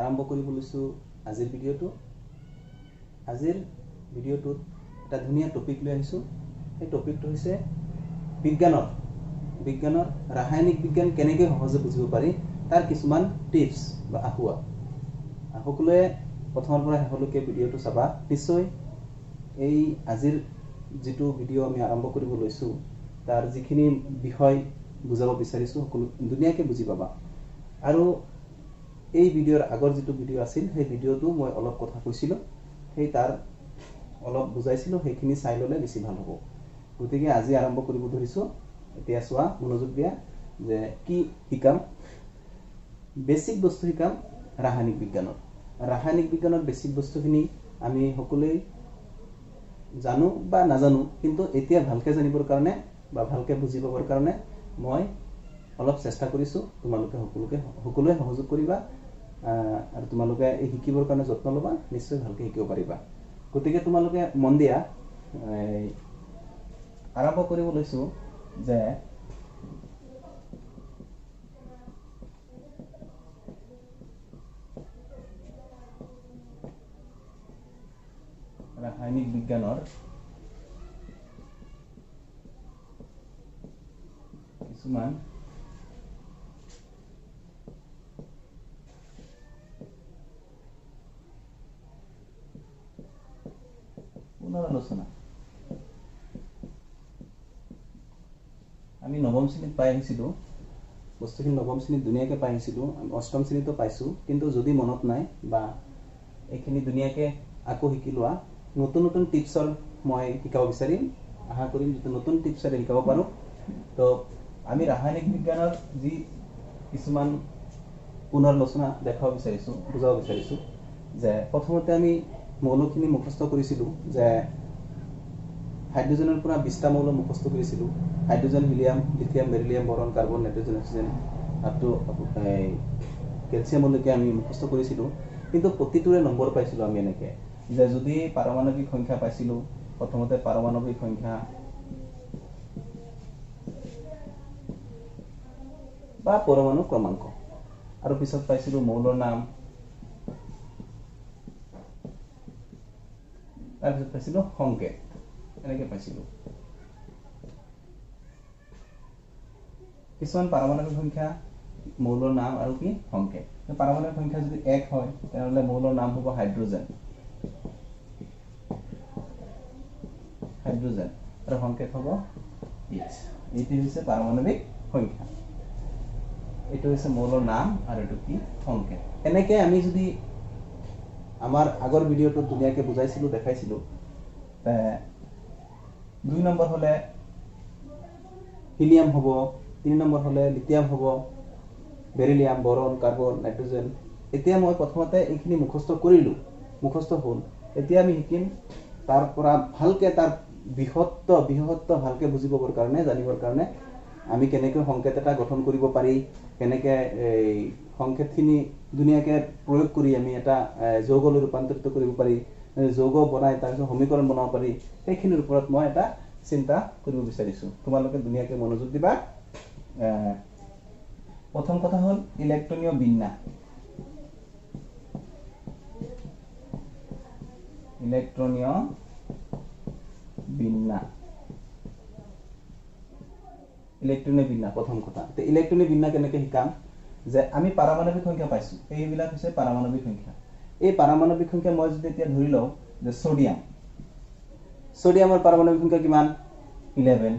আৰম্ভ কৰিব লৈছো আজিৰ ভিডিঅ'টো। আজিৰ ভিডিঅ'টোত এটা ধুনীয়া টপিক লৈ আহিছো। এই টপিকটো হৈছে বিজ্ঞানৰ ৰাসায়নিক বিজ্ঞান কেনেকৈ সহজে বুজিব পাৰি তাৰ কিছুমান টিপছ বা আহুৱা। সকলোৱে প্ৰথমৰ পৰা শেষলৈকে ভিডিঅ'টো চাবা। নিশ্চয় এই আজিৰ যিটো ভিডিঅ' আমি আৰম্ভ কৰিব লৈছো তাৰ যিখিনি বিষয় বুজাব বিচাৰিছো সকলো ধুনীয়াকৈ বুজি পাবা। আৰু এই ভিডিঅ'ৰ আগৰ যিটো ভিডিঅ' আছিল সেই ভিডিঅ'টো মই অলপ কথা কৈছিলোঁ, সেই তাৰ অলপ বুজাইছিলোঁ, সেইখিনি চাই ল'লে বেছি ভাল হ'ব। গতিকে আজি আৰম্ভ কৰিব ধৰিছোঁ। এতিয়া চোৱা, মনোযোগ দিয়া যে কি শিকাম। বেছিক বস্তু শিকাম ৰাসায়নিক বিজ্ঞানৰ। ৰাসায়নিক বিজ্ঞানৰ বেছিক বস্তুখিনি আমি সকলোৱে জানো বা নাজানো, কিন্তু এতিয়া ভালকৈ জানিবৰ কাৰণে বা ভালকৈ বুজি পাবৰ কাৰণে মই অলপ চেষ্টা কৰিছোঁ। তোমালোকে সকলোৱে সহযোগ কৰিবা আৰু তোমালোকে এই শিকিবৰ কাৰণে যত্ন ল'বা, নিশ্চয় ভালকৈ শিকিব পাৰিবা। গতিকে তোমালোকে মন দিয়া। আৰম্ভ কৰিব লৈছোঁ যে ৰাসায়নিক বিজ্ঞানৰ কিছুমান পুনৰ আলোচনা। আমি নৱম শ্ৰেণীত পাই আহিছিলোঁ, বস্তুখিনি নৱম শ্ৰেণীত ধুনীয়াকৈ পাই আহিছিলোঁ। আমি অষ্টম শ্ৰেণীতো পাইছোঁ, কিন্তু যদি মনত নাই বা এইখিনি ধুনীয়াকৈ আকৌ শিকি লোৱা, নতুন নতুন টিপছৰ মই শিকাব বিচাৰিম। আশা কৰিম যিটো নতুন টিপছৰে শিকাব পাৰোঁ। তো আমি ৰাসায়নিক বিজ্ঞানৰ যি কিছুমান পুনৰালোচনা দেখাব বিচাৰিছোঁ, বুজাব বিচাৰিছোঁ যে প্ৰথমতে আমি মৌলখিনি মুখস্থ কৰিছিলোঁ যে হাইড্ৰজেনৰ পৰা 20টা মৌল মুখস্থ কৰিছিলোঁ। হাইড্ৰজেন, হিলিয়াম, লিথিয়াম, বেৰিলিয়াম, বৰণ, কাৰ্বন, নাইট্ৰজেন, অক্সিজেন আৰু কেলছিয়ামলৈকে আমি মুখস্থ কৰিছিলোঁ। কিন্তু প্ৰতিটোৰে নম্বৰ পাইছিলোঁ আমি এনেকৈ যে যদি পাৰমাণৱিক সংখ্যা পাইছিলোঁ, প্ৰথমতে পাৰমাণৱিক সংখ্যা বা পৰমাণু ক্ৰমাংক, আৰু পিছত পাইছিলোঁ মৌলৰ নাম, তাৰপিছত পাইছিলোঁ সংকেত, এনেকৈ পাইছিলোঁ। কিছুমান পাৰমাণৱিক সংখ্যা, মৌলৰ নাম আৰু কি সংকেত। পাৰমাণৱিক সংখ্যা যদি 1 হয় তেনেহ'লে মৌলৰ নাম হ'ব হাইড্ৰজেন আৰু সংকেত হ'ব H। এইটো হৈছে পাৰমাণৱিক সংখ্যা, এইটো হৈছে মৌলৰ নাম আৰু এইটো কি সংকেত। এনেকৈ আমি যদি আমাৰ আগৰ ভিডিঅ'টোত ধুনীয়াকৈ বুজাইছিলোঁ, দেখাইছিলোঁ। 2 নম্বৰ হ'লে হিলিয়াম হ'ব, 3 নম্বৰ হ'লে লিথিয়াম হ'ব, বেৰিলিয়াম, বৰণ, কাৰ্বন, নাইট্ৰজেন। এতিয়া মই প্ৰথমতে এইখিনি মুখস্থ কৰিলোঁ, মুখস্থ হ'ল। এতিয়া আমি শিকিম তাৰ পৰা ভালকৈ তাৰ বিশেষত্ব ভালকৈ বুজি পাবৰ কাৰণে, জানিবৰ কাৰণে আমি কেনেকৈ সংকেত এটা গঠন কৰিব পাৰি, কেনেকৈ এই সংকেতখিনি ধুনীয়াকৈ প্ৰয়োগ কৰি আমি এটা যৌগলৈ ৰূপান্তৰিত কৰিব পাৰি, যৌগ বনাই তাৰপিছত সমীকৰণ বনাব পাৰি, সেইখিনিৰ ওপৰত মই এটা চিন্তা কৰিব বিচাৰিছোঁ। তোমালোকে ধুনীয়াকৈ মনোযোগ দিবা। প্ৰথম কথা হ'ল ইলেক্ট্ৰনীয় বিন্যাস। ইলেক্ট্ৰনীয় বিন্যাস প্ৰথম কথা। ইলেক্ট্ৰনীয় বিন্যাস কেনেকৈ শিকাম যে আমি পাৰমাণৱিক সংখ্যা পাইছোঁ, এইবিলাক হৈছে পাৰমাণৱিক সংখ্যা। এই পাৰমাণৱিক সংখ্যা মই যদি এতিয়া ধৰি লওঁ যে ছডিয়ামৰ পাৰমাণৱিক সংখ্যা কিমান? 11।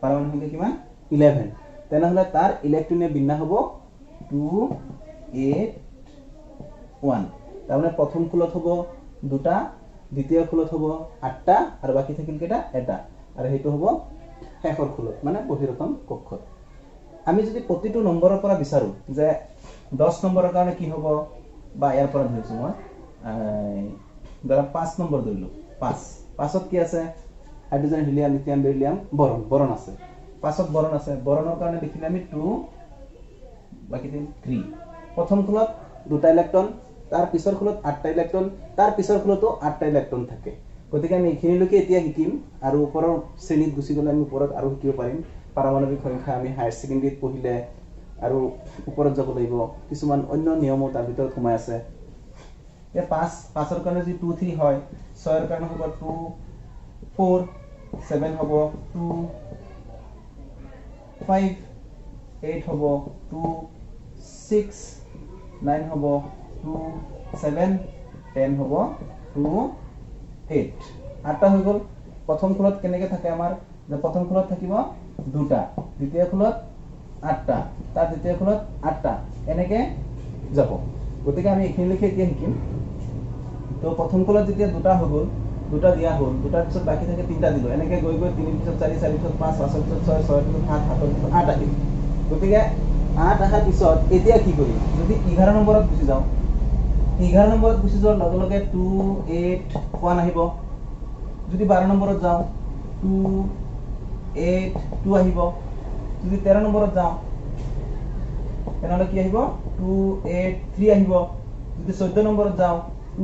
পাৰমাণৱিক সংখ্যা কিমান? 11। তেনেহ'লে তাৰ ইলেক্ট্ৰনীয় বিন্যাস হ'ব 281। তাৰমানে প্ৰথম খোলত হ'ব 2টা, দ্বিতীয় খোলত হ'ব 8টা, আৰু বাকী থাকিল কেইটা? 1টা। আৰু সেইটো হ'ব শেষৰ খোলত, মানে বহিৰতম কক্ষত। আমি যদি প্ৰতিটো নম্বৰৰ পৰা বিচাৰোঁ যে 10 নম্বৰৰ কাৰণে কি হ'ব, বা ইয়াৰ পৰা ধৰিছোঁ মই, ধৰা 5 নম্বৰ ধৰিলোঁ। 5ত কি আছে? হাইড্ৰজেন, হিলিয়াম, লিথিয়াম, বেৰিলিয়াম, বৰণ আছে। 5ত বৰণ আছে। বৰণৰ কাৰণে দেখিলে আমি 2, বাকী 3। প্ৰথম খোলত 2টা ইলেক্ট্ৰন, তাৰ পিছৰ খোলত 8টা ইলেক্ট্ৰন, তাৰ পিছৰ খোলতো 8টা ইলেক্ট্ৰন থাকে। গতিকে আমি এইখিনিলৈকে এতিয়া শিকিম, আৰু ওপৰৰ শ্ৰেণীত গুচি গ'লে আমি ওপৰত আৰু শিকিব পাৰিম। পাৰমাণৱিক সংখ্যা আমি হায়াৰ ছেকেণ্ডেৰীত পঢ়িলে আৰু ওপৰত যাব লাগিব কিছুমান অন্য নিয়মো তাৰ ভিতৰত সোমাই আছে এ 5 কাৰণে যদি 2 3 হয় 6 কাৰণে হ'ব 2 4 7 হ'ব 2 5 8 হ'ব 2 6 9 হ'ব 2 7 10 হ'ব 2 8 আঠটা হৈ গ'ল প্ৰথম খোলত কেনেকৈ থাকে আমাৰ যে প্ৰথম খোলত থাকিব দুটা দ্বিতীয় খোলত আঠটা তাৰ দ্বিতীয় খোলত আঠটা এনেকৈ যাব গতিকে আমি এইখিনিলৈকে এতিয়া শিকিম তো প্ৰথম খোলত যেতিয়া দুটা হৈ গ'ল দুটা দিয়া হ'ল দুটাৰ পিছত বাকী থাকে তিনিটা দিলোঁ এনেকৈ গৈ গৈ 3 পিছত 4 4 পিছত 5 5 পিছত 6 6 পিছত 7 7 পিছত 8 আহিল গতিকে 8 অহাৰ পিছত এতিয়া কি কৰিম যদি 11 নম্বৰত গুচি যাওঁ 11 নম্বৰত গুচি যোৱাৰ লগে লগে 2 8 1 আহিব যদি 12 নম্বৰত যাওঁ 2 8 2 আহিব যদি 13 নম্বৰত যাওঁ তেনেহ'লে কি আহিব 2 8 3 আহিব যদি 14 নম্বৰত যাওঁ 2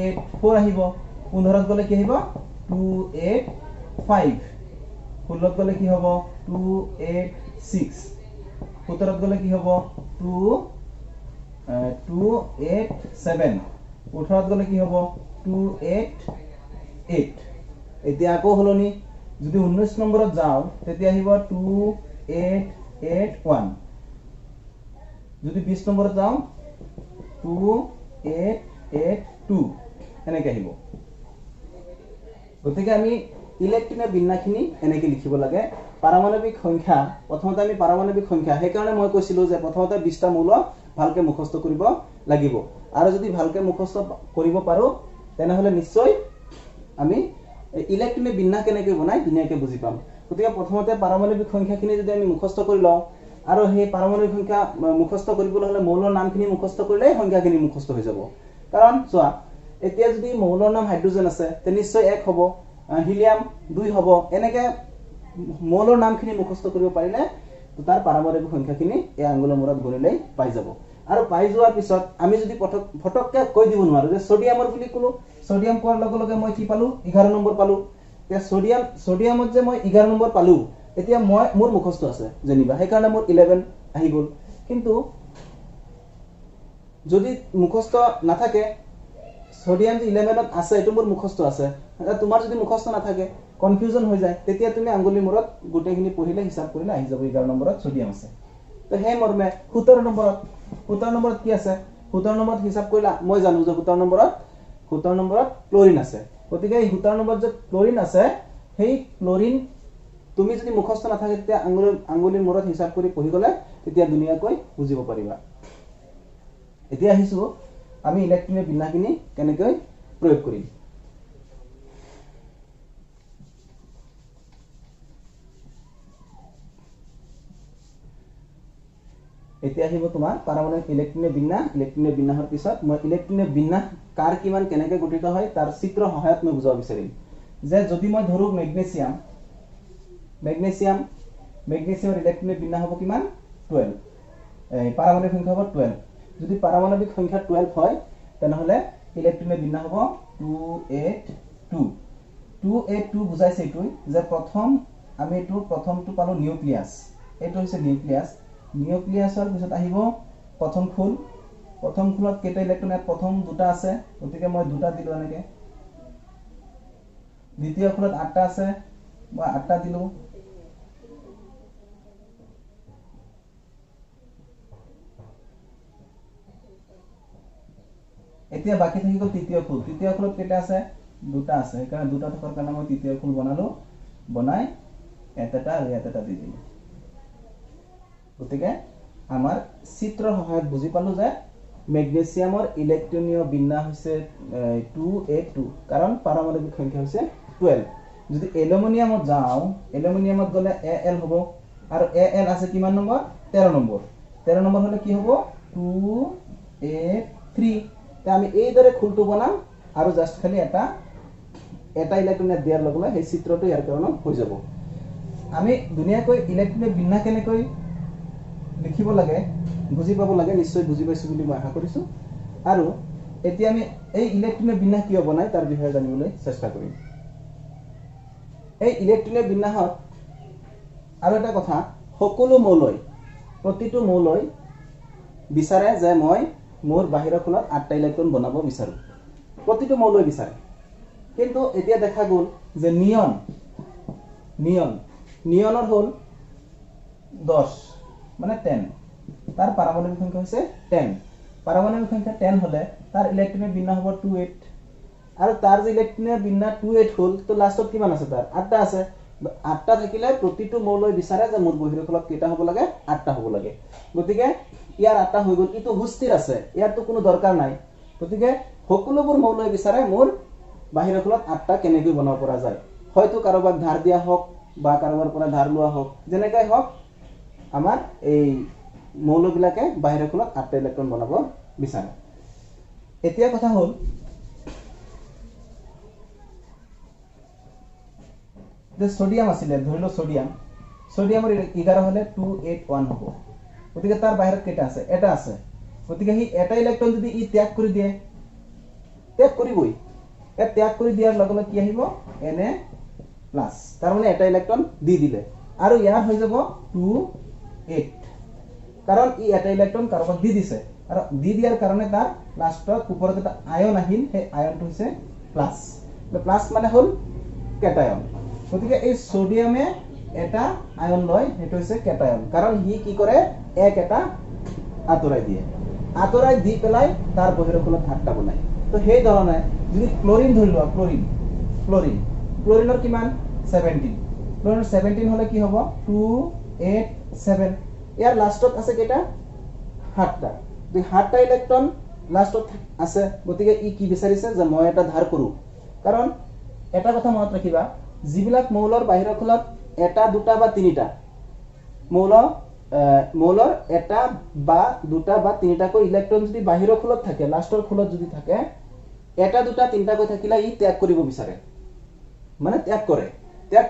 8 4 আহিব 15ত গ'লে কি আহিব 2 8 5 16ত গ'লে কি হ'ব 2 8 6 17ত গ'লে কি হ'ব 2 8 7 18ত গ'লে কি হ'ব 2 8 8 এতিয়া আকৌ হলনি যদি 19 নম্বৰত যাওঁ তেতিয়া আহিব 2 8 8 1 যদি 20 নম্বৰত যাওঁ 2 8 8 2 এনেকৈ আহিব গতিকে আমি ইলেক্ট্ৰনীয় বিন্যাসখিনি এনেকৈ লিখিব লাগে পাৰমাণৱিক সংখ্যা প্ৰথমতে আমি পাৰমাণৱিক সংখ্যা সেইকাৰণে মই কৈছিলোঁ যে প্ৰথমতে 20টা মৌল ভালকৈ মুখস্থ কৰিব লাগিব আৰু যদি ভালকৈ মুখস্থ কৰিব পাৰোঁ তেনেহ'লে নিশ্চয় আমি ইলেক্ট্ৰনীয় বিন্যাস কেনেকৈ বনাই ধুনীয়াকৈ বুজি পাম গতিকে প্ৰথমতে পাৰমাণৱিক সংখ্যাখিনি যদি আমি মুখস্থ কৰি লওঁ আৰু সেই পাৰমাণৱিক সংখ্যা মুখস্থ কৰিবলৈ হ'লে মৌলৰ নামখিনি মুখস্থ কৰিলেই সংখ্যাখিনি মুখস্থ হৈ যাব কাৰণ চোৱা এতিয়া যদি মৌলৰ নাম হাইড্ৰজেন আছে তে নিশ্চয় 1 হ'ব হিলিয়াম 2 হ'ব এনেকৈ মৌলৰ নামখিনি মুখস্থ কৰিব পাৰিলে তাৰ পাৰমাণৱিক সংখ্যাখিনি এই আঙুলৰ মূৰত গণিলেই পাই যাব আৰু পাই যোৱাৰ পিছত আমি যদি ফটককৈ কৈ দিব নোৱাৰো যে সোডিয়ামৰ বুলি ক'লো সোডিয়াম কোৱাৰ লগে লগে মই কি পালো 11 নম্বৰ পালো তে সোডিয়ামত যে মই 11 নম্বৰ পালো এতিয়া মই মোৰ মুখস্থ আছে যেনিবা সেইকাৰণে মোৰ 11 আহি গ'ল কিন্তু যদি মুখস্থ নাথাকে সোডিয়াম যে 11ত আছে এটো মোৰ মুখস্থ আছে তোমাৰ যদি মুখস্থ নাথাকে কনফিউজন হৈ যায় তেতিয়া তুমি আঙ্গুলিৰ মূৰত গোটেইখিনি পঢ়িলে হিচাপ কৰিলে আহি যাব 11 নম্বৰত সোডিয়াম আছে তো হে মৰ্মে 17 নম্বৰত কি আছে 17 নম্বৰত হিচাপ কৰিলা মই জানো যে 17 নম্বৰত ক্লোৰিন আছে গতিকে এই 17 নম্বৰত যে ক্লোৰিন আছে সেই ক্লোৰিন তুমি যদি মুখস্থ নাথাকে তেতিয়া আঙ্গুলিৰ মূৰত হিচাপ কৰি পঢ়ি গলে তেতিয়া ধুনীয়াকৈ বুজিব পাৰিবা এতিয়া আহিছো আমি ইলেক্ট্ৰনীয় বিন্যাসখিনি কেনেকৈ প্ৰয়োগ কৰিম এতিয়া আহিব তোমাৰ পাৰমাণৱিক ইলেক্ট্ৰনীয় বিন্যাসৰ পিছত মই ইলেক্ট্ৰনীয় বিন্যাস কাৰ কিমান কেনেকৈ গঠিত হয় তাৰ চিত্ৰ সহায়ত মই বুজাব বিচাৰিম যে যদি মই ধৰো মেগনেছিয়ামৰ ইলেক্ট্ৰনীয় বিন্যাস হ'ব কিমান 12 পাৰমাণৱিক সংখ্যা হ'ব 12 যদি পাৰমাণৱিক সংখ্যা 12 হয় তেনেহলে ইলেক্ট্ৰনীয় বিন্যাস হ'ব 282 282 বুজাইছে এইটো যে আমি প্ৰথমটো পালো নিউক্লিয়াছ এইটো হৈছে নিউক্লিয়াছৰ পিছত আহিব প্ৰথম খোলত কেইটা ইলেক্ট্ৰন প্ৰথম দুটা আছে গতিকে মই দুটা দিলো এনেকৈ দ্বিতীয় খোলত 8টা আছে মই 8টা দিলো এতিয়া বাকি থাকি গ'ল তৃতীয় খোলত কেইটা আছে দুটা আছে সেইকাৰণে দুটা থকাৰ কাৰণে মই তৃতীয় খোল বনাই এটা দি দিলো গতিকে আমাৰ চিত্ৰৰ সহায়ত বুজি পালো যে মেগনেছিয়ামৰ ইলেক্ট্ৰনীয় বিন্যাস হৈছে 282 কাৰণ পাৰমাণৱিক সংখ্যা হৈছে 12 যদি এলুমিনিয়ামত যাওঁ এলুমিনিয়ামত গলে Al হ'ব আৰু Al আছে কিমান নম্বৰ 13 নম্বৰ হলে কি হ'ব 283 তে আমি এই দৰে খুলটো বনাম আৰু জাস্ট খালি এটা ইলেক্ট্ৰন দিয়াৰ লগে লগে সেই চিত্ৰটো ইয়াৰ কাৰণে হৈ যাব আমি দুনিয়াকৈ ইলেক্ট্ৰনীয় বিন্যাস কেনেকৈ লিখিব লাগে বুজি পাব লাগে নিশ্চয় বুজি পাইছো বুলি মই আশা কৰিছো আৰু এতিয়া আমি এই ইলেক্ট্ৰনীয় বিন্যাস কিয় বনাই তাৰ বিষয়ে জানিবলৈ চেষ্টা কৰিম এই ইলেক্ট্ৰনীয় বিন্যাসত আৰু এটা কথা সকলো মৌলই প্ৰতিটো মৌলই বিচাৰে যে মই মোৰ বাহিৰৰ খোলত 8টা ইলেক্ট্ৰন বনাব বিচাৰো প্ৰতিটো মৌলই বিচাৰে কিন্তু এতিয়া দেখা গ'ল যে নিয়নৰ হল 10 মানে 10 তার পারমাণবিক সংখ্যা হচ্ছে 10 পারমাণবিক সংখ্যা 10 হলে তার ইলেক্ট্রনের বিন্যাস হব 28 আর তার যে ইলেক্ট্রনের বিন্যাস 28 হল তো লাস্টত কিমান আছে তার 8টা আছে 8টা থাকিলে প্ৰতিটো মৌলই বিচাৰে যে মোৰ বহিৰ খোলত কেইটা হ'ব লাগে 8টা হ'ব লাগে গতিকে ইয়াৰ 8টা হৈ গ'ল ইটো হুস্থিৰ আছে ইয়াৰ তো কোনো দৰকাৰ নাই গতিকে সকলোবোৰ মৌলই বিচাৰে মোৰ বাহিৰ খোলত 8টা কেনেকৈ বনাব পৰা যায় হয়তো কাৰোবাক ধাৰ দিয়া হওক বা কাৰোবাৰ পৰা ধাৰ লোৱা হওক যেনেকৈ হওক আমাৰ এই মৌলবিলাকে বাহিৰ খোলত 8টা ইলেক্ট্ৰন বনাব বিচাৰে এতিয়া কথা হ'ল যে সোডিয়াম আছিল ধৰিলো সোডিয়ামৰ 11 হলে 281 হ'ব গতিকে তাৰ বাহিৰত কেইটা আছে এটা আছে গতিকে হি এটা ইলেক্ট্ৰন যদি ই ত্যাগ কৰি দিয়ে ত্যাগ কৰিবই এ ত্যাগ কৰি দিয়াৰ লগে লগে কি আহিব Na প্লাস তাৰ মানে এটা ইলেক্ট্ৰন দি দিলে আৰু ইয়াৰ হৈ যাব 28 কাৰণ ই এটা ইলেক্ট্ৰন কাৰোবাক দি দিছে আৰু দি দিয়াৰ কাৰণে তাৰ লাষ্টত ওপৰত এটা আয়ন আহিল সেই আয়নটো হৈছে প্লাস প্লাস মানে হল কেটায়ন গতিকে এই সোডিয়ামে এটা আয়ন লয় সেইটো হৈছে কেটায়ন কাৰণ হি কি কৰে এক এটা আতৰাই দি পেলাই তাৰ বহিৰ খোলত 8টা বনায় তো সেই ধৰণে যদি ক্লোৰিন ধৰি লোৱা ক্লোৰিনৰ কিমান 17 ক্লোৰিনৰ 17 হলে কি হ'ব 287 ইয়াৰ লাষ্টত আছে কেইটা 7টা দুই 7টা ইলেক্ট্ৰন লাষ্টত আছে গতিকে ই কি বিচাৰিছে যে মই এটা ধাৰ কৰো কাৰণ এটা কথা মনত ৰাখিবা যিবিলাক মৌলৰ বাহিৰৰ খোলত এটা দুটা বা তিনিটা মৌলৰ এটা বা দুটা বা তিনিটা কৈ ইলেক্ট্ৰন যদি বাহিৰৰ খোলত থাকে লাষ্টৰ খোলত যদি থাকে এটা দুটা তিনিটা কৈ থাকিলে ই ত্যাগ কৰিব বিচাৰে মানে ত্যাগ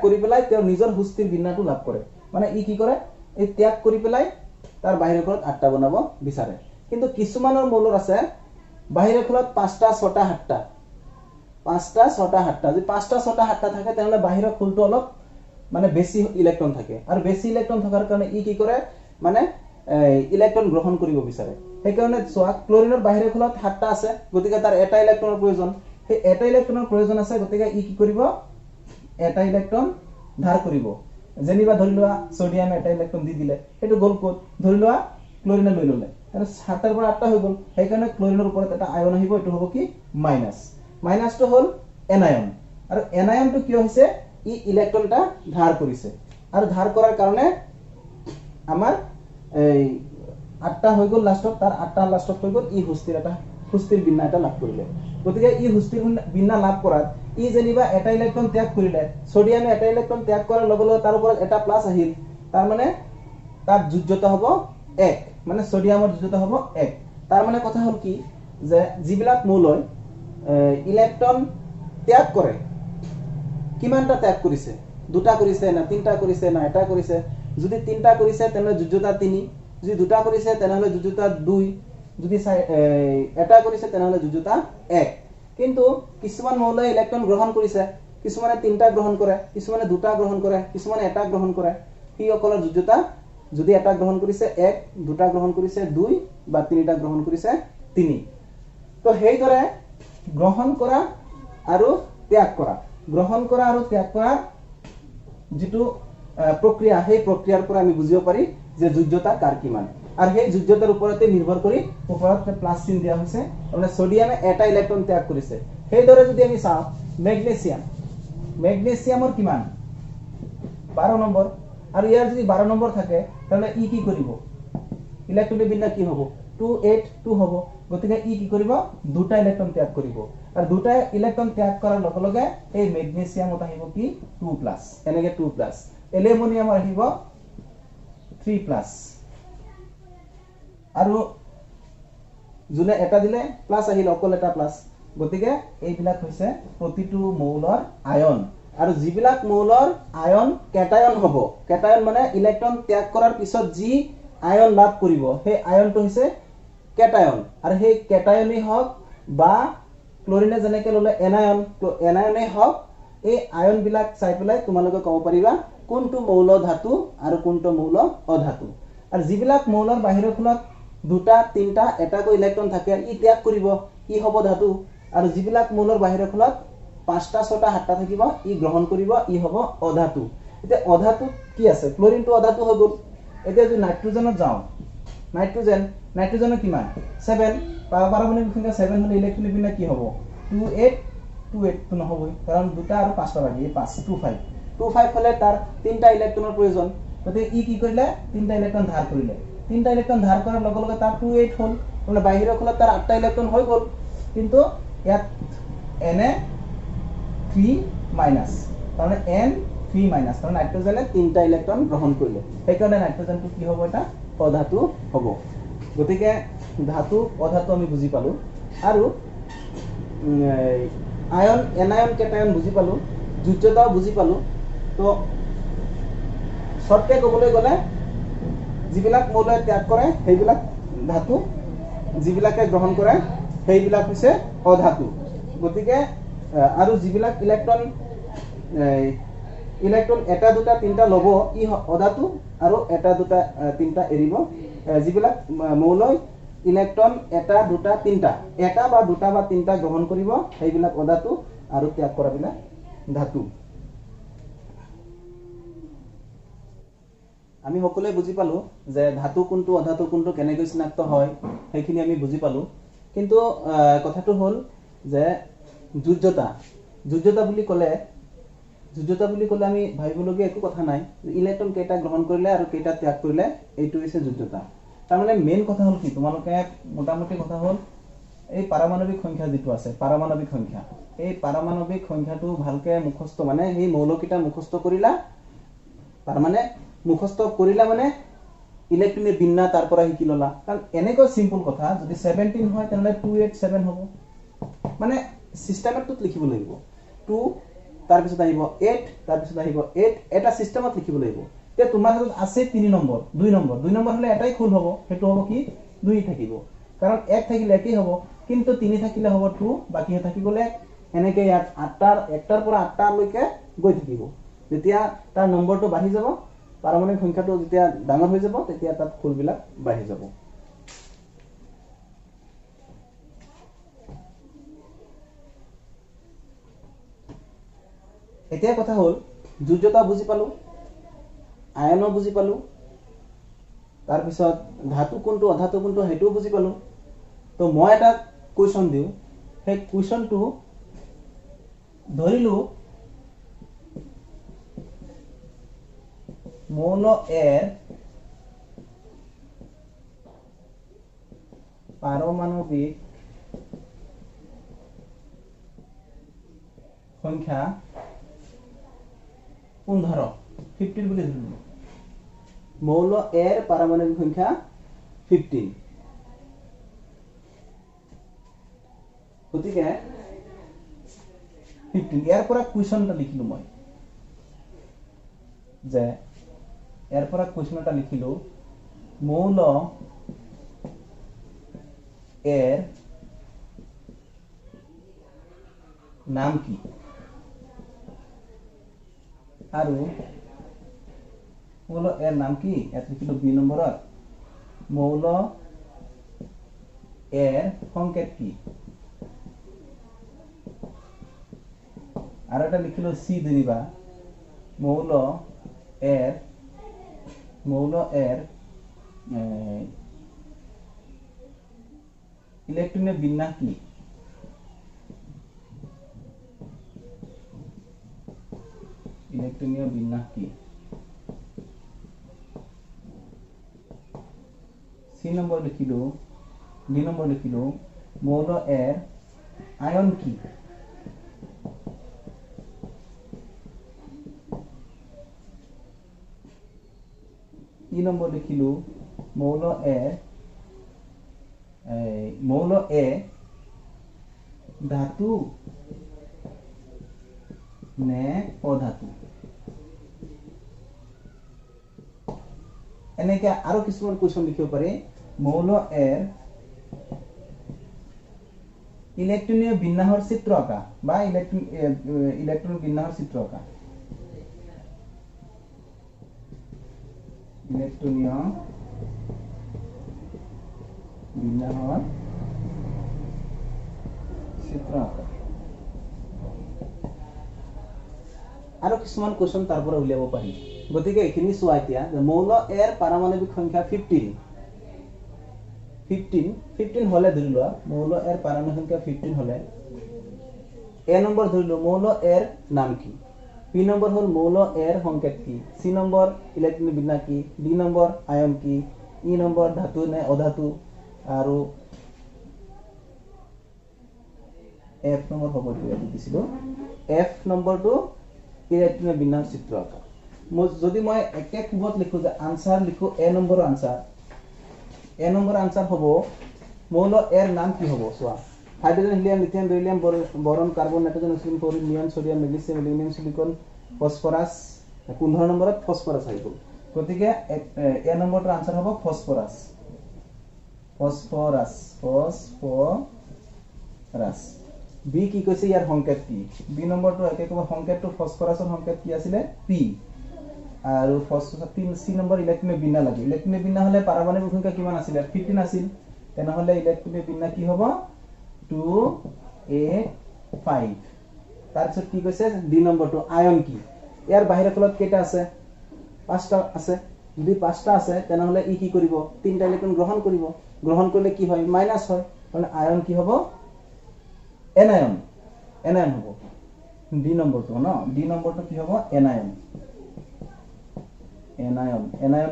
কৰি পেলাই তেওঁ নিজৰ হুস্থিৰ বিন্যাসটো লাভ কৰে মানে ই কি কৰে এই ত্যাগ কৰি পেলাই তাৰ বাহিৰৰ খোলত 8টা বনাব বিচাৰে কিন্তু কিছুমানৰ মৌলৰ আছে বাহিৰৰ খোলত 5টা 6টা 7টা 5টা 6টা 7টা যদি 5টা 6টা 7টা থাকে তেনলে বাহিৰৰ খোলটো অলপ মানে বেছি ইলেক্ট্ৰন থাকে আৰু বেছি ইলেক্ট্ৰন থকাৰ কাৰণে ই কি কৰে মানে ইলেক্ট্ৰন গ্ৰহণ কৰিব বিচাৰে সেই কাৰণে সোৱা ক্লোৰিনৰ বাহিৰৰ খোলত 7টা আছে গতিকে তাৰ এটা ইলেক্ট্ৰনৰ প্ৰয়োজন সেই এটা ইলেক্ট্ৰনৰ প্ৰয়োজন আছে গতিকে ই কি কৰিব এটা ইলেক্ট্ৰন ধাৰ কৰিব যেনিবা ধৰি লোৱা সোডিয়ামে এটা ইলেক্ট্ৰন দি দিলে সেইটো গল কোড ধৰি লোৱা ক্লোৰিনে লৈ ললে আৰু 7টাৰ পৰা 8টা হৈ গল সেই কাৰণে ক্লোৰিনৰ ওপৰত এটা আয়ন আহিব এটো হ'ব কি মাইনাসটো হল এনায়ন আৰু এনায়নটো কিয় হৈছে ই ইলেক্ট্ৰনটা ধাৰ কৰিছে আৰু ধাৰ কৰাৰ কাৰণে আমাৰ এই 8টা হৈ গল লাষ্টত তাৰ 8টা লাষ্টত হৈ গল ই হুস্থিৰ বিন্যাস এটা লাভ কৰিলে গতিকে ই হুস্থিৰ বিন্যাস লাভ কৰাত ই যেনিবা এটা ইলেক্ট্ৰন ত্যাগ কৰিলে সোডিয়ামে এটা ইলেক্ট্ৰন ত্যাগ কৰাৰ লগে লগে তাৰ ওপৰত এটা প্লাস আহিল তাৰ মানে তাৰ যোজ্যতা হ'ব 1 মানে সোডিয়ামৰ যোজ্যতা হ'ব 1 তাৰ মানে কথা হ'ল কি যে যিবিলাক মৌলই ইলেক্ট্ৰন ত্যাগ কৰে কিমানটা ত্যাগ কৰিছে দুটা কৰিছে না তিনটা কৰিছে না এটা কৰিছে যদি তিনটা কৰিছে তেনে যোজ্যতা 3 যদি দুটা কৰিছে তেনহলে যোজ্যতা 2 যদি এটা কৰিছে তেনহলে যোজ্যতা 1 কিন্তু কিছুমান মৌলই ইলেক্ট্ৰন গ্ৰহণ কৰিছে কিছুমানে তিনটা গ্ৰহণ কৰে কিছুমানে দুটা গ্ৰহণ কৰে কিছুমানে এটা গ্ৰহণ কৰে কি অকলৰ যোজ্যতা যদি এটা গ্ৰহণ কৰিছে 1 দুটা গ্ৰহণ কৰিছে 2 বা তিনিটা গ্ৰহণ কৰিছে 3 তো হেইদৰে গ্ৰহণ কৰা আৰু ত্যাগ কৰা যেটো প্ৰক্ৰিয়া সেই প্ৰক্ৰিয়াৰ পৰা আমি বুজিব পাৰি যে যোজ্যতা কাৰ কিমান আৰু সেই যোজ্যতাৰ ওপৰতে নিৰ্ভৰ কৰি ওপৰত প্লাস চিন দিয়া হৈছে মানে সোডিয়ামে এটা ইলেক্ট্ৰন ত্যাগ কৰিছে হেইদৰে যদি আমি চাও ম্যাগনেসিয়ামৰ কিমান 12 নম্বৰ আৰু ইয়াৰ যদি 12 নম্বৰ থাকে তাহলে ই কি কৰিব ইলেক্ট্ৰনৰ বিন্যাস কি হ'ব 282 হ'ব গতিকে ই কি কৰিব দুটা ইলেক্ট্ৰন ত্যাগ কৰিব আৰু দুটা ইলেক্ট্ৰন ত্যাগ কৰাৰ লগে লগে এই ম্যাগনেসিয়ামত আহিব কি 2+ এনেকে 2+ এলুমিনিয়ামৰ আহিব 3+ আৰু জুনে এটা দিলে প্লাস আহিল অকল এটা প্লাস গতিকে এইবিলাক হৈছে প্ৰতিটো মৌলৰ আয়ন আৰু যিবিলাক মৌলৰ আয়ন কেটায়ন হ'ব কেটায়ন মানে ইলেক্ট্ৰন ত্যাগ কৰাৰ পিছত যি আয়ন লাভ কৰিব সেই আয়নটো হৈছে কেটায়ন আৰু সেই কেটায়নই হওক বা ক্লোৰিনে যেনেকৈ ললে এনায়নে হওক এই আয়ন বিলাক চাই পেলাই তোমালোকে ক'ব পাৰিবা কোনটো মৌল ধাতু আৰু কোনটো মৌল অধাতু আৰু যিবিলাক মৌলৰ বাহিৰৰ খোলত দুটা তিনটা এটাকৈ ইলেক্ট্ৰন থাকে ই ত্যাগ কৰিব ই হ'ব ধাতু আৰু যিবিলাক মৌলৰ বাহিৰৰ খোলত পাঁচটা ছটা সাতটা থাকিব ই গ্ৰহণ কৰিব ই হ'ব অধাতু এতিয়া অধাতু কি আছে ক্লোৰিনটো অধাতু হৈ গ'ল এতিয়া যদি নাইট্ৰজেনত যাওঁ নাইট্ৰজেনৰ কিমান 7 পাৰমাণবিক সংখ্যা 7 হলে ইলেক্ট্ৰনিক বিন্যাস কি হ'ব 28 তো নহবই কাৰণ দুটা আৰু পাঁচটা বাকি 5 25 হলে তাৰ তিনটা ইলেক্ট্ৰনৰ প্ৰয়োজন গতিকে ই কি কৰিলে তিনটা ইলেক্ট্ৰন ধাৰ কৰিলে তিনটা ইলেক্ট্ৰন ধাৰ কৰাৰ লগে লগে তাৰ 28 হল মানে বাহিৰৰ খোলত তাৰ 8টা ইলেক্ট্ৰন হৈ গ'ল কিন্তু ইয়াত Na 3 মাইনাস তাৰমানে N 3 মাইনাস তাৰমানে নাইট্ৰজেনে তিনটা ইলেক্ট্ৰন গ্ৰহণ কৰিলে সেইকাৰণে নাইট্ৰজেনটো কি হ'ব এটা অধাতু হ'ব গতিকে ধাতু অধাতু আমি বুজি পালো আৰু আয়ন এনায়ন কেটায়ন বুজি পালো যুজ্যতাও বুজি পালো তো শৰ্টকে কবলৈ গলে যিবিলাক মৌলই ত্যাগ কৰে সেইবিলাক ধাতু যিবিলাকে গ্ৰহণ কৰে সেইবিলাক হৈছে অধাতু গতিকে আৰু যিবিলাক ইলেক্ট্ৰন এটা দুটা তিনটা লব ই অধাতু আৰু এটা দুটা তিনটা এৰিব যিবিলাক মৌলই ইলেক্ট্ৰন এটা দুটা তিনটা এটা বা দুটা বা তিনটা গ্ৰহণ কৰিব সেইবিলাক অধাতু আৰু ত্যাগ কৰাবিলাক ধাতু আমি সকলোৱে বুজি পালো যে ধাতু কোনটো অধাতু কোনটো কেনেকৈ চিনাক্ত হয় সেইখিনি আমি বুজি পালো কিন্তু কথাটো হল যে যুজ্যতা বুলি ক'লে আমি ভাবিবলগীয়া একো কথা নাই ইলেক্ট্ৰন কেইটা গ্ৰহণ কৰিলে আৰু কেইটা ত্যাগ কৰিলে এইটো হৈছে যুজ্যতা তাৰমানে মেইন কথা হল কি তোমালোকে মোটামুটি কথা হল এই পাৰমাণবিক সংখ্যা যেটো আছে পাৰমাণবিক সংখ্যা এই পাৰমাণবিক সংখ্যাটো ভালকে মুখস্থ মানে এই মৌলকিটা মুখস্থ কৰিলা তাৰমানে মুখস্থ কৰিলা মানে ইলেক্ট্ৰনিক বিন্যাস তাৰ পৰা শিকি ললা কাৰণ এনেকৈ সিম্পল কথা যদি 17 হয় তেনে 287 হ'ব মানে সিস্টেমটোত লিখিব লাগিব 2 তাৰ পিছত আহিব 8 তাৰ পিছত আহিব 8 এটা সিস্টেমত লিখিব লাগিব তে তোমাৰ হাতত আছে 3 নম্বৰ 2 নম্বৰ হলে এটাই খুল হ'ব হেতু হ'ব কি 2 থাকিব কাৰণ 1 থাকিলে কি হ'ব কিন্তু 3 থাকিলে হ'ব 2 বাকি থাকি গলে এনেকৈ ইয়াত 1টাৰ পৰা 8টা লৈকে গৈ থাকিব যেতিয়া তাৰ নম্বৰটো বাঢ়ি যাব পাৰমাণবিক সংখ্যাটো যেতিয়া ডাঙৰ হৈ যাব তেতিয়া তাত খুলবিলাক বাঢ়ি যাব এতিয়া কথা হল যুজ্যতা বুজি পালো আয়ন বুজি পালো তাৰ পিছত ধাতু কোনটো অধাতু কোনটো হেতু বুজি পালো তো মই এটা কোৱেশ্চন দিও সেই কোৱেশ্চনটো ধৰিলো মৌল এৰ পাৰমাণবিক সংখ্যা 15 বুলি ধৰিলো মৌল এৰ পাৰমাণবিক সংখ্যা 15 গতিকে 15 ইয়াৰ পৰা কোৱেশ্চনটা লিখিলো মই যে ইয়াৰ পৰা কোৱেশ্চনটা লিখিলো মৌল এৰ নাম কি আৰু মৌল এৰ নাম কি ইয়াত লিখিলো 2 নম্বৰত মৌল এৰ সংকেত কি আৰু এটা লিখিলো সি ধৰিবা মৌল এর ইলেক্ট্রনের বিন্যাস কি ইলেক্ট্রনীয় বিন্যাস কি সি নম্বর লিখিলো ডি নম্বর লিখিলো মৌল এর আয়ন কি ই নম্বর লিখিলো মৌল এ ধাতু নে অধাতু এনেকে আৰু কিছুমান কোৱেশ্চন লিখিব পাৰি মৌল এৰ ইলেক্ট্ৰনীয় বিন্যাসৰ চিত্ৰ আঁকা বা ইলেক্ট্ৰন বিন্যাসৰ চিত্ৰ আঁকা ইলেক্ট্ৰনীয় বিন্যাসৰ চিত্ৰ আঁকা আৰু কিছুমান কোৱেশ্চন তাৰ পৰা উলিয়াব পাৰি গতিকে এখিনি চোৱা এতিয়া যে মৌল এৰ পাৰমাণৱিক সংখ্যা 15 হলে ধৰি লোৱা মৌল এৰ পাৰমাণৱিক সংখ্যা 15 হলে এ নম্বৰ ধৰিলো মৌল এৰ নাম কি পি নম্বৰ হল মৌল এৰ সংকেত কি সি নম্বৰ ইলেক্ট্ৰনিক বিন্যাস কি ডি নম্বৰ আয়ন কি ই নম্বৰ ধাতু নে অধাতু আৰু এফ নম্বৰ হ'ব দিছিলো এফ নম্বৰটো ইলেক্ট্ৰনিক বিন্যাস চিত্ৰ আঁকা যদি মই একে কুবত লিখো যে আনসাৰ লিখো এ নম্বৰ আনসার হ'ব মৌল এর নাম কি হ'ব সোয়া hydrogen helium lithium beryllium boron carbon nitrogen oxygen chlorine neon sodium magnesium aluminium silicon phosphorus 15 নম্বৰত ফসফৰাস আহিব গতিকে এ নম্বৰটোৰ আনসাৰ হ'ব ফসফৰাস বি কি কৈছে ইয়াৰ সংকেত কি বি নম্বৰটো একে ক'ব সংকেতটো ফসফৰাসৰ সংকেত কি আছিল পি আৰু সি নম্বৰ ইলেক্ট্ৰনিক বিন্যাস লাগে ইলেক্ট্ৰনিক বিন্যাস হলে পাৰমাণৱিক সংখ্যা কিমান আছিল 15 আছিল তেনেহলে ইলেক্ট্ৰনিক বিন্যাস কি হ'ব 2a5 তাৰপিছত কি কৈছে ডি নম্বৰটো আয়ন কি ইয়াৰ বাহিৰৰ ফলত কেইটা আছে 5টা আছে যদি 5টা আছে তেনেহলে ই কি কৰিব 3টা ইলেক্ট্ৰন গ্ৰহণ কৰিলে কি হয় মাইনাস হয় মানে আয়ন কি হ'ব এনায়ন হ'ব ডি নম্বৰটো ন ডি নম্বৰটো কি হ'ব এনায়ন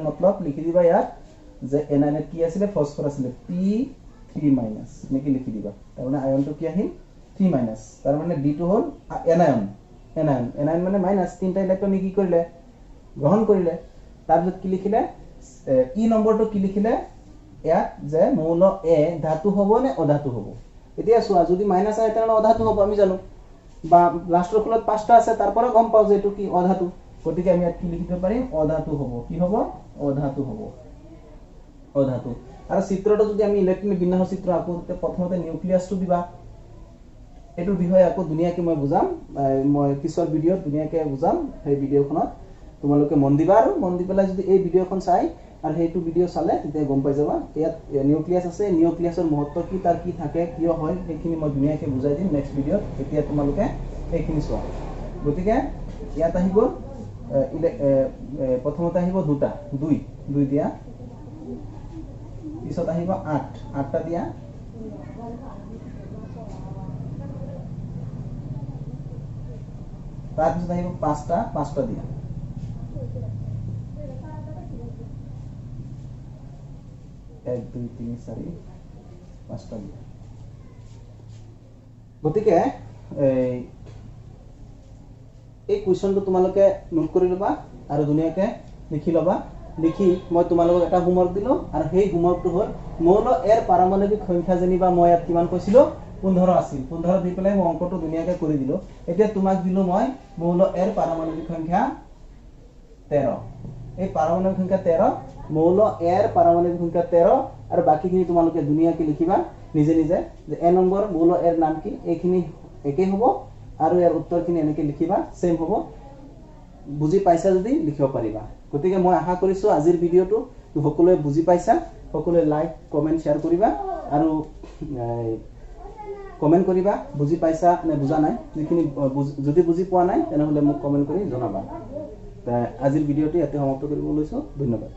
मतलब লিখি দিবা ইয়াত যে এনায়ন কি আছিল ফসফরাস আছিল P3 মাইনাস নেকি লিখি দিবা তাৰ মানে আয়নটো কি আহিল 3 মাইনাস তাৰ মানে ডি টো হল এনায়ন মানে মাইনাস 3টা ইলেক্ট্ৰন কি কৰিলে গ্ৰহণ কৰিলে তাৰপিছত কি লিখিলে ই নম্বৰটো কি লিখিলে ইয়াত যে মৌল এ ধাতু হ'ব নে অধাতু হ'ব এতিয়া চোৱা যদি মাইনাস আহে তেনে অধাতু হ'ব আমি জানো বা লাষ্টৰ ফলত 5টা আছে তাৰ পৰা গম পাও যে এটো কি অধাতু গতিকে আমি কি লিখিব পাৰিম অধাতু হ'ব কি হ'ব অধাতু আৰু চিত্ৰটো যদি আমি ইলেক্ট্ৰনিক বিন্যাসৰ চিত্ৰ আকো তে প্ৰথমতে নিউক্লিয়াছটো দিবা এটো বিষয় আকো দুনিয়াকে মই বুজাম মই পিছৰ ভিডিঅ'ত দুনিয়াকে বুজাম সেই ভিডিঅ'খনত তোমালোকে মন দিবা আৰু মন দি পেলাই যদি এই ভিডিঅ'খন চাই আৰু হেইটো ভিডিঅ' চালে তেতিয়া গম পাই যাবা ইয়াত নিউক্লিয়াছ আছে নিউক্লিয়াছৰ মহত্ব কি তাৰ কি থাকে কিয় হয় এইখিনি মই দুনিয়াকে বুজাই দিম নেক্সট ভিডিঅ'ত এতিয়া তোমালোকে এইখিনি চোৱা গতিকে ইয়াত আহিব প্ৰথমতে আহিব দুই দিয়া পিছত আহিব 8টা দিয়া তাৰপিছত আহিব 5টা দিয়া 1 2 3 4 5টা দিয়া গতিকে এই কোৱেশ্চনটো তোমালোকে নোট কৰি লবা আৰু দুনিয়াকে লিখি লবা লিখি মই তোমালোকক এটা হোমৱৰ্ক দিলো আৰু সেই হোমৱৰ্কটো হ'ল মৌল এৰ পাৰমাণৱিক সংখ্যা জানিবা মই ইয়াত কিমান কৈছিলো 15 আছিল 15 দি পেলাই মই অংকটো দুনিয়াকে কৰি দিলো এতিয়া তোমাক দিলো মই মৌল এৰ পাৰমাণৱিক সংখ্যা 13 এই পাৰমাণৱিক সংখ্যা 13 মৌল এৰ পাৰমাণৱিক সংখ্যা 13 আৰু বাকিখিনি তোমালোকে দুনিয়াকে লিখিবা নিজে যে এ নম্বৰ মৌল এৰ নাম কি এইখিনি একে হ'ব আৰু ইয়াৰ উত্তৰখিনি এনেকৈ লিখিবা সেম হ'ব বুজি পাইছা যদি লিখিব পাৰিবা গতিকে মই আশা কৰিছো আজিৰ ভিডিঅ'টো সকলোৱে বুজি পাইছা সকলোৱে লাইক কমেন্ট শেয়াৰ কৰিবা আৰু কমেন্ট কৰিবা বুজি পাইছা নে বুজা নাই যদি বুজি পোৱা নাই তেনেহলে মোক কমেন্ট কৰি জনাবা আজিৰ ভিডিঅ'টো ইয়াতে সমাপ্ত কৰিব লৈছো ধন্যবাদ